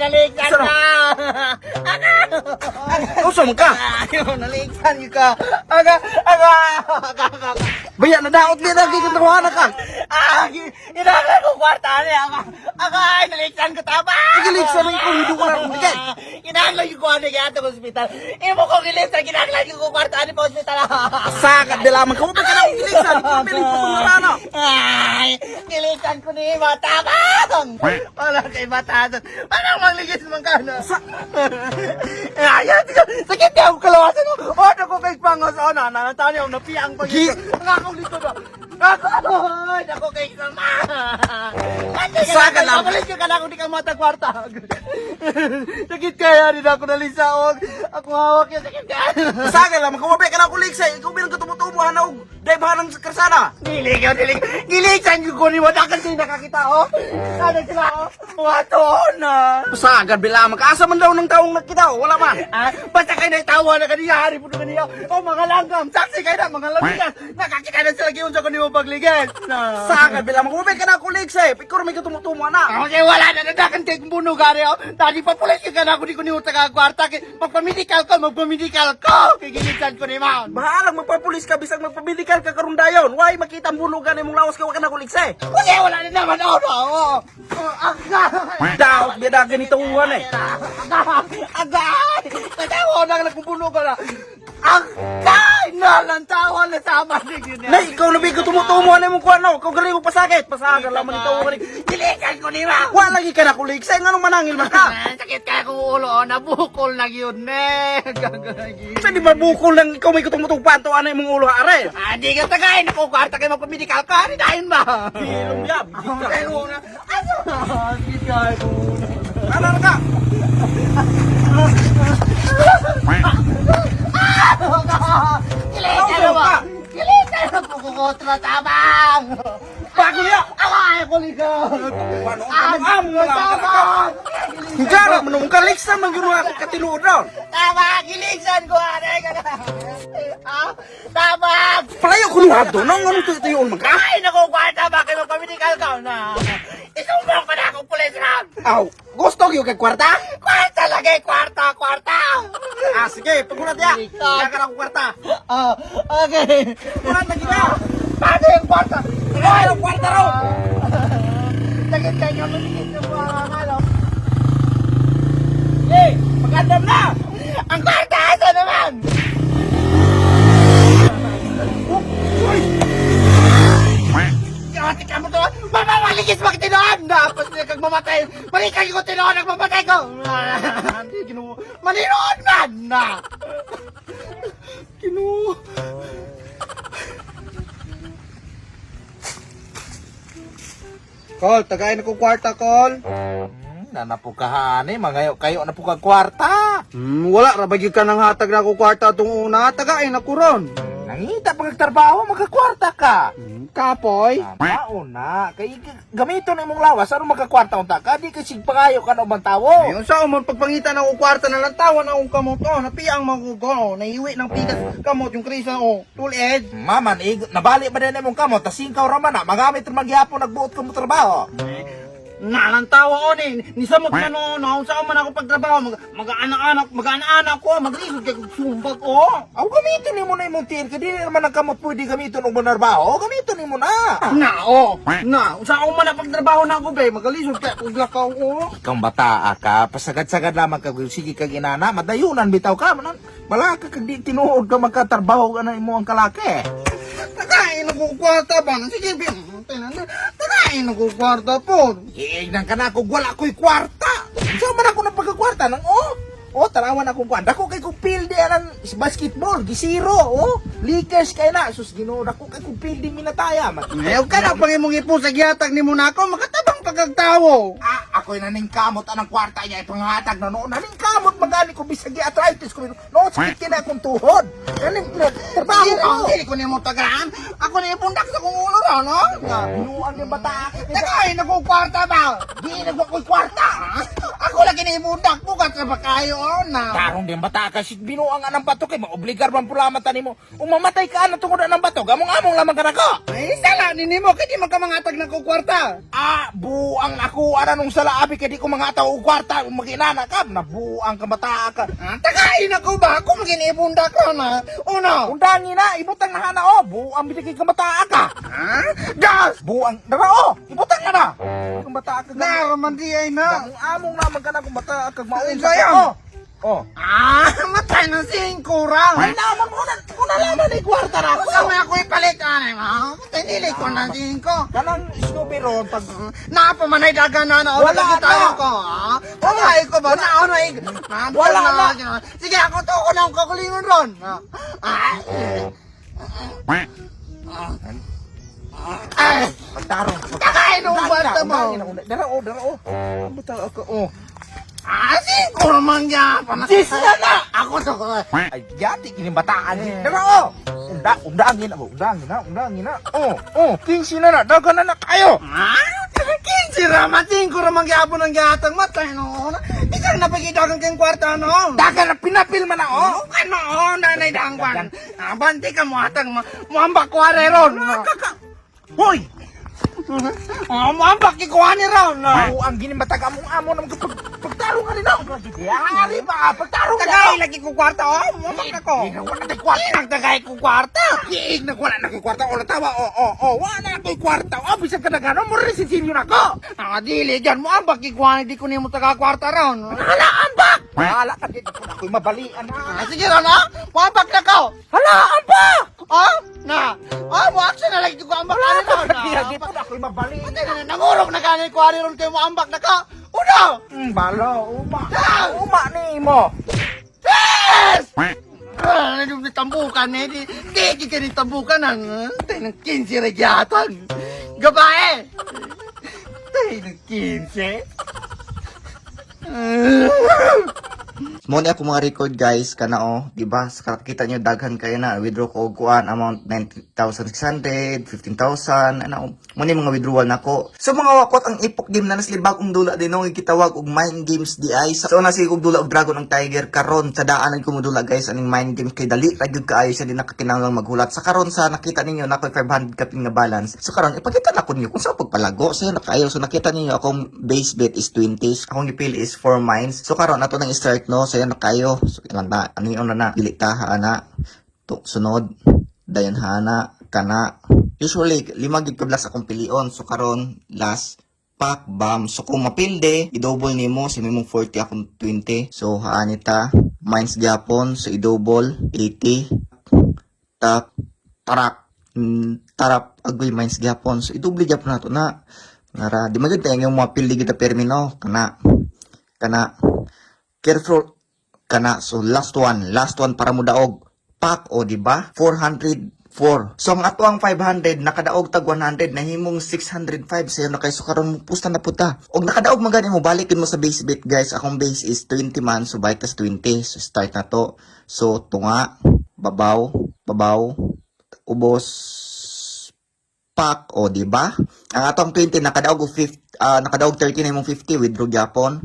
naligtan Saan? ka! Usam ka. Ayaw, naligtan ka! Aga! Baya na daot din ang kikatawanan ka. Inakala ko kwarta niya! Aga! Naligtan ko tama! Igiligsan mo ikaw, hindi ko na kumigay. Inakala ko kung ano kaya itong hospital. Imo ko giligtan, kinakala ko kwarta niya pa hospital. Sakad de lamang ka mo ba ka na igiligsan? Pabilis pa itong marana. Ay! Giligtan ko ni Matabang! Wala kay Matabang! Parang magligis man ka na! Ayan! Sakit niya ang kalawasan mo! O, naku kay Pangos! O, nananataw niya ang napiang pag ang akong lito na! Naku kay Sama! Saka lang. Makalis ka na kung di ka matagwarta! Sakit kaya rin ako nalisaog! Ako hawak yan! Sakit kaya! Sakad lamang ka mo ba ka na kuligsay? Ikaw bilang katumutubuhan na og daybahan ng karsada. Giligsan ko ni mo! Dakan din nakakita, oh! Sana sila, oh! Wato na! Sagad bilamang ka. Asa man daw ng taong nakita, wala man. Basta kayo na itawa na kanina, hari po na kanina. O mga langgam, saksi kayo na, mga langgam. Nakakita na sila giyon sa kanina pagligas. Sagad bilamang ka mo ba ka na kuligsay? Ikaw may katumutubuhan na. Okay, wala na nadakan tayo kung bunog, hari. Tadi pa pulis ka na ako di ko ni utang kwarta. Magpamedikal ko. Kay giligsan ko ni Mount. Bahalang magpapulis ka, bisag magpamedikal ka karundayon. Why makita ang bunugan mong lawas ka ka na kuligsay? Okay, wala na naman. Daot bida ganito uwan eh. Agay! Katawa na nagpupuno ka na. Agay! Nalantawan na sama na yun. Nay, ikaw na bigo tumutumo na mong kuano. Ikaw galing mo pasakit. Pasakit lamang ito uwan. Dilikan ko ni Ma. Wala lagi ka na kuligsay. Nga nung manangil man ka. Sakit ka kung ulo. Nabukol na yun. Gagagi. Pwede mabukol lang ikaw may tumutupan to ano yung mong ulo are. Di ka tagay. Nakukwarta kayo magpamedikal ka. Dahil ba? Hilong yab. Ay, una. Ay, Ano ka? Kilitan mo! Kilitan mo! Kukukotra tabang! Bago niya! Ay, kuligan! Amo na tabang! Higara mo nung kaliksan man yun ako katinuod ron. Tabang! Kiligsan ko! Aray ka na! Tabang! Palayo ko luhad doon. Ano ito yung ulmang ka? Ay, nakukwarta ba kayo magpamedikal ka na? Isumbong ka na akong pulis ron! Aw, gusto yung kay kwarta? Kwarta lagay! Kwarta! Sige, pagulat ya. Kaya ka na akong kwarta. Okay. Pagulat lagi na. Paano yung kwarta? Kaya yung kwarta raw. Sakit ka nyo, mamigit yung mga ano. Eh, magandam na. Ang kwarta, asa naman? Kawati ka mo to, mamamaligis bakit tinoon? Dapat na kang mamatay. Malikay ko tinoon, nagmamatay ko. Hindi, kinuha. Maninoon man na. Kinuha. Kol, tagayin ako kwarta, Kol. Nanapukahan eh, mga kayo na po kag kwarta. Wala, rabagyo ka ng hatag na ako kwarta itong una. Tagayin ako ron. Nangita pag nagtrabaho, magkakwarta ka. Kapoy. Maon na. Kay gamito na imong lawas, ano magkakwarta unta ka? Di kasi pagayo ka na ubang tawo. Ayun sa umon, pagpangitan ako kwarta na lang tawan akong kamot. Oh, napiang magugo. Naiwi ng pikas kamot yung krisa. Oh, tulid. Maman, nabali ba din imong kamot? Tasingkaw raman na. Magamit rin magyapon, nagbuot ka mo trabaho. Nalantawa ko ni samot ka no, sa man ako pagtrabaho, mag-anak ko, maglisod kay sumbag ko. Aw, gamitin mo na imong tiyan ka. Di naman ang kamot pwede gamitin ng manarbaho. Gamitin mo na. Sa ako man pagtrabaho na ako be, magalisod kay uglakaw ko. Ikaw bata ka, pasagad-sagad lamang ka, sige ka ginana, madayunan bitaw ka. Wala ka kag di tinuod ka magkatrabaho ka na imo ang kalaki. Tagayin ako kwarta ba? Sige, tagayin ako kwarta po. Iignan ka na ako, wala ko'y kwarta. Saan man ako ng pagkakwarta? Tarawan akong kwarta. Ako kay kong pilde ng basketball, gisiro, Lakers kay na. Sus, ginood ako kay kong pilde minataya. Ayaw ka na, pag imong ipo sa gihatag ni mo na ako, makatabang pagkagtawo. Ako'y naningkamot anang kwarta niya, ipanghatag na noon. Naningkamot magani ko bisagi arthritis ko. Noon, sakit ka na akong tuhod. Trabaho ko. Hindi ko niya mo tagaan. Ako na ipundak sa kong ulo na, no? Binuan yung bata. Tagayin ako kwarta ba? Di nagwa ko'y kwarta. Ako Ako lagi ni ibudak mo ka sa bakayo na. Tarong din bata ka sit binuang anang bato kay maobligar man pula mata nimo. Umamatay ka na tungod anang bato, gamong-among lamang ka na ka. Ay, sala ni nimo kay di man ka mangatag ng kwarta. Ah, buang ako ana nung sala abi kay di ko mga tao og kwarta maginana ka na buang ka bata ka. Tagain ako ba? Ako maging ibundak ka na. Una. Undangi na ibutang na hana buang bitig ka bata ka. Ha? Gas! Buang dara ibutang na na. Kung bata ka Naraman di ay na. gamong-among lamang ka na kung bata ka mauna Sayang. Oh. Matay ng singkurang. Ay naman mo na laman ni kwarta na Ako ako. sa may ako'y palit, anay mo. Tinili ko ng singko. Kanang snubiron pag Napamanay daga na na. Wala Lagi tayo na. ko, ha? Patay ko ba? Naunay. Wala na. Sige, ako to ko ng kakulingon ron. Ay, pagtarong. kakain ng kwarta mo. Dara oh. Ang bata ako oh. Singko naman niya. Sis na! Ako to ko. Ay, yati kini bataan ni. Dara oh. Undangin na. Oh, 15 na dagan na kayo. Kinsi raman, singko raman gyapon ang gyatang matay no. Di ka napagidagan kang kwarta no. Dagan na pinapil man na oh. Ano, nanay dangwan. Abanti ka mo atang muambak kware ron. Hoy, Muambak ikuha ni ron. oh, ang ginimatag among amo nang pagtarong nga rin ako. Yari ba, pagtarong Tagay lagi ko kwarta oh. Muambak ako. Wala na kwarta. Nagtagay ko kwarta. Kiig na wala na ko'y kwarta. O natawa, wala na ko'y kwarta. O, bisag ka na gano'n, mo rin sisinyo na ko. Dili dyan muambak ikuha ni di ko ni mo taga kwarta ron. Halaan ba? Hala ka dito na ko'y mabalian na. Sige ron ha. Muambak na ko. Halaan ba? Mo action na lagi ko ambak ani ron. Kaya dito na ko'y mabalian. Nangurog na kanay ko ani ron kay muambak na ka. Uno. Balo, uma ni mo. Yes! Ano yung tambukan eh? Di ka ni tambukan ng tayo ng 15 ragyatan. Gabae! Tayo ng 15? Mo ni ako mga record guys kana di ba sa kita nyo daghan kayo na withdraw ko og kuan amount 90,600 15,000 ano mo ni mga withdrawal nako so mga wakot ang ipok game na naslibag og dula din og gitawag og mind games di ay so na sig og dula og dragon ang tiger karon sa daanan ko mo dula guys aning mind games kay dali ra gyud kaayo siya di nakakinahanglang maghulat sa karon sa nakita ninyo na 500 kaping nga balance so karon ipakita na ko niyo kung sa pagpalago so nakaayo so nakita ninyo akong base bet is 20 akong gipili is 4 mines so karon ato nang start no so yan na kayo so ilan ta ano yun na dili ta hana to sunod dayon hana kana usually 5 gig kablas akong pilion so karon last pack bam so kung mapilde i-double nimo si mimong 40 akong 20 so haani ta mines gyapon so i-double 80 tap tarak tarap agoy mines gyapon so i-double gyapon nato na ngara di magud tayo yung mapilde kita permino kana careful kana so last one para mo daog pack o di ba 404 so ang ato ang 500 nakadaog tag 100 nahimong 605 sayo na kay so karon mo pusta na puta og nakadaog man gani mo balikin mo sa base bet guys akong base is 20 man so baitas 20 so start na to so tunga babaw ubos pack o di ba ang atong 20 nakadaog og 50 nakadaog 30 na imong 50 withdraw gyapon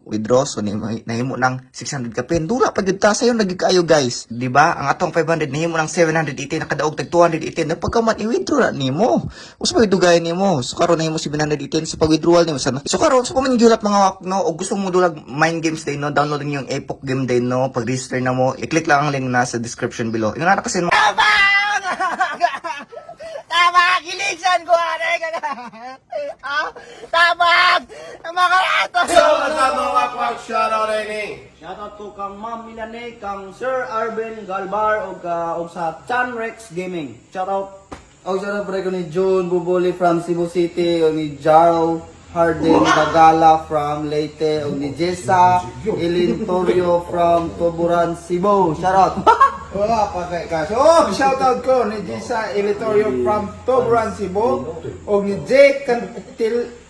withdraw so nahimo nang 600 ka pin dula pa gyud ta sayo lagi kayo guys di ba ang atong 500 nahimo nang 780 nakadaog tag 280 na pagkamat i-withdraw na nimo usa pa dugay nimo so karon nahimo 780 sa pag-withdrawal nimo so karon so kung giulat mga wak no og gusto mo dulag mind games day no download niyo yung Epoch game day no pag-register na mo i-click lang ang link na sa description below ingon na kasi Tabag! Ilisan ko anay ka na! Tabag! Mga rato! Shoutout to kang Ma'am Milane, kang Sir Arben Galbar og sa Chanrex Gaming. Shoutout. Og shoutout pre ko ni June Buboli from Cebu City, og ni Jarl Hardin Bagala from Leyte, og ni Jessa Ilintorio from Tuburan, Cebu. Shoutout. Wala pa kay Kaso. Shoutout ko ni Jisa Elitorio from Tuburan, Cebu. O ni Jake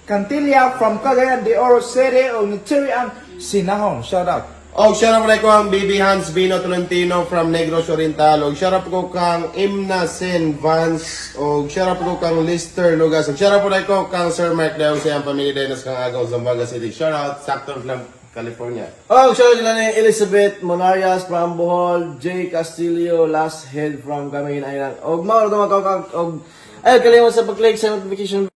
Cantilla from Cagayan de Oro City. O ni Chirian Sinahon. Shoutout. Og shoutout ko kang Baby Hans Bino Tolentino from Negros Oriental. Og shoutout ko kang Imna Sen Vance. Og shoutout ko kang Lister Lugas. Og shoutout ko kang Sir Mark Leong sa iyang pamilya din kang agaw Zamboanga City. Shoutout, sakto lang California. Oh, shout out nila ni Elizabeth Monarias from Bohol, Jay Castillo, Last Head from Camiguin Island. Og mao to mga og ay kalimot sa pag-click sa notification